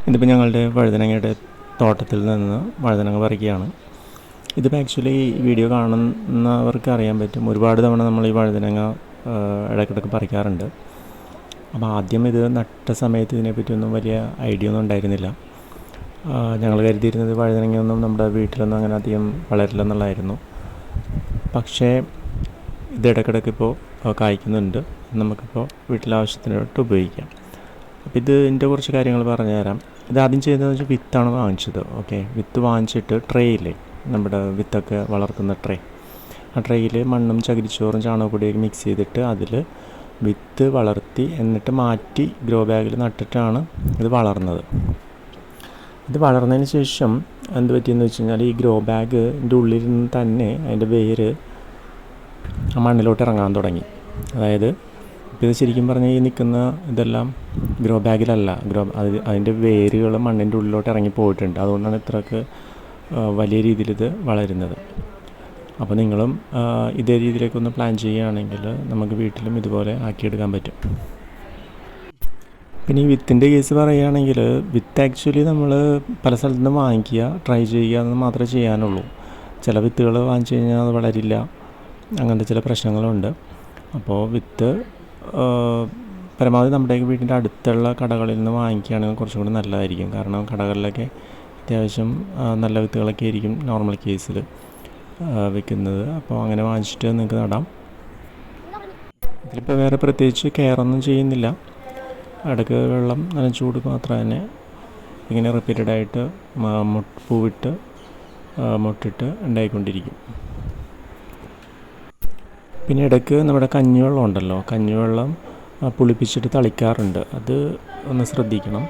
ഇതിപ്പോൾ ഞങ്ങളുടെ വഴുതനങ്ങയുടെ തോട്ടത്തിൽ നിന്ന് വഴുതനങ്ങ പറിക്കുകയാണ്. ഇതിപ്പോൾ ആക്ച്വലി വീഡിയോ കാണുന്നവർക്ക് അറിയാൻ പറ്റും, ഒരുപാട് തവണ നമ്മൾ ഈ വഴുതനങ്ങ ഇടയ്ക്കിടയ്ക്ക് പറിക്കാറുണ്ട്. അപ്പോൾ ആദ്യം ഇത് നട്ട സമയത്ത് ഇതിനെപ്പറ്റിയൊന്നും വലിയ ഐഡിയ ഒന്നും ഉണ്ടായിരുന്നില്ല. ഞങ്ങൾ കരുതിയിരുന്നത് വഴുതനങ്ങയൊന്നും നമ്മുടെ വീട്ടിലൊന്നും അങ്ങനെ അധികം വളരില്ലെന്നുള്ളതായിരുന്നു. പക്ഷേ ഇത് ഇടയ്ക്കിടയ്ക്ക് ഇപ്പോൾ കായ്ക്കുന്നുണ്ട്. നമുക്കിപ്പോൾ വീട്ടിലാവശ്യത്തിനായിട്ട് ഉപയോഗിക്കാം. അപ്പോൾ ഇതിൻ്റെ കുറച്ച് കാര്യങ്ങൾ പറഞ്ഞു തരാം. ഇത് ആദ്യം ചെയ്തതെന്ന് വെച്ചാൽ വിത്താണ് വാങ്ങിച്ചത്. ഓക്കെ, വിത്ത് വാങ്ങിച്ചിട്ട് ട്രേയില്ലേ, നമ്മുടെ വിത്തൊക്കെ വളർത്തുന്ന ട്രേ, ആ ട്രേയിൽ മണ്ണും ചകിരിച്ചോറും ചാണകപ്പൊടിയൊക്കെ മിക്സ് ചെയ്തിട്ട് അതിൽ വിത്ത് വളർത്തി എന്നിട്ട് മാറ്റി ഗ്രോ ബാഗിൽ നട്ടിട്ടാണ് ഇത് വളർന്നത്. ഇത് വളർന്നതിന് ശേഷം എന്ത് പറ്റിയെന്ന് വെച്ച് കഴിഞ്ഞാൽ ഈ ഗ്രോ ബാഗിൻ്റെ ഉള്ളിൽ നിന്ന് തന്നെ അതിൻ്റെ വേര് ആ മണ്ണിലോട്ട് ഇറങ്ങാൻ തുടങ്ങി. അതായത് ഇപ്പോൾ ഇത് ശരിക്കും പറഞ്ഞാൽ ഈ നിൽക്കുന്ന ഇതെല്ലാം ഗ്രോ ബാഗിലല്ല, അതിൻ്റെ വേരുകൾ മണ്ണിൻ്റെ ഉള്ളിലോട്ട് ഇറങ്ങി പോയിട്ടുണ്ട്. അതുകൊണ്ടാണ് ഇത്രയൊക്കെ വലിയ രീതിയിൽ ഇത് വളരുന്നത്. അപ്പോൾ നിങ്ങളും ഇതേ രീതിയിലേക്കൊന്ന് പ്ലാൻ ചെയ്യുകയാണെങ്കിൽ നമുക്ക് വീട്ടിലും ഇതുപോലെ ആക്കിയെടുക്കാൻ പറ്റും. പിന്നെ ഈ വിത്തിൻ്റെ കേസ് പറയുകയാണെങ്കിൽ വിത്ത് ആക്ച്വലി നമ്മൾ പല സ്ഥലത്തു നിന്ന് വാങ്ങിക്കുക, ട്രൈ ചെയ്യുക എന്ന് മാത്രമേ ചെയ്യാനുള്ളൂ. ചില വിത്തുകൾ വാങ്ങിച്ചു കഴിഞ്ഞാൽ അത് വളരില്ല, അങ്ങനത്തെ ചില പ്രശ്നങ്ങളുണ്ട്. അപ്പോൾ വിത്ത് പരമാവധി നമ്മുടെ വീടിൻ്റെ അടുത്തുള്ള കടകളിൽ നിന്ന് വാങ്ങിക്കുകയാണെങ്കിൽ കുറച്ചും കൂടി നല്ലതായിരിക്കും. കാരണം കടകളിലൊക്കെ അത്യാവശ്യം നല്ല വിത്തുകളൊക്കെ ആയിരിക്കും നോർമൽ കേസിൽ വെക്കുന്നത്. അപ്പോൾ അങ്ങനെ വാങ്ങിച്ചിട്ട് നിങ്ങൾക്ക് നടാം. ഇതിലിപ്പോൾ വേറെ പ്രത്യേകിച്ച് കെയറൊന്നും ചെയ്യുന്നില്ല. ഇടയ്ക്ക് വെള്ളം നനച്ചു കൊടുക്കുക മാത്രം തന്നെ. ഇങ്ങനെ റിപ്പീറ്റഡായിട്ട് പൂവിട്ട് മുട്ടിട്ട് ഉണ്ടായിക്കൊണ്ടിരിക്കും. പിന്നെ ഇടയ്ക്ക് നമ്മുടെ കഞ്ഞിവെള്ളം ഉണ്ടല്ലോ, കഞ്ഞിവെള്ളം പുളിപ്പിച്ചിട്ട് തളിക്കാറുണ്ട്. അത് ഒന്ന് ശ്രദ്ധിക്കണം.